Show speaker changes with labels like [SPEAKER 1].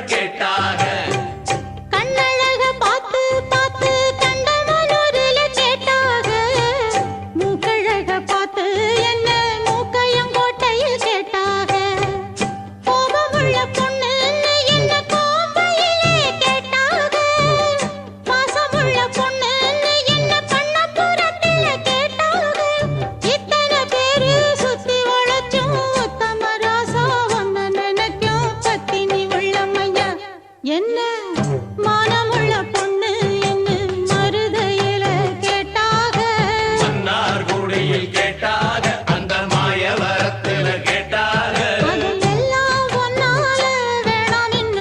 [SPEAKER 1] கேட்டாக.
[SPEAKER 2] கண்ணழக பார்த்து பார்த்து கண்டமனூரில கேட்டாக. மூக்கழக பார்த்து என்ன மூக்கையங்கோட்டையில் கேட்டாக. கோபமுள்ள பொண்ணு என்ன கோம்பையிலே கேட்டாக. பாசமுள்ள பொண்ணு என்ன பண்ணப்புறத்தில கேட்டாக. இத்தனை பேரு சுத்தி வளைச்சும் உத்தம ராசா ஒன்ன நினைக்கும் பத்தினி உள்ளமையா என்ன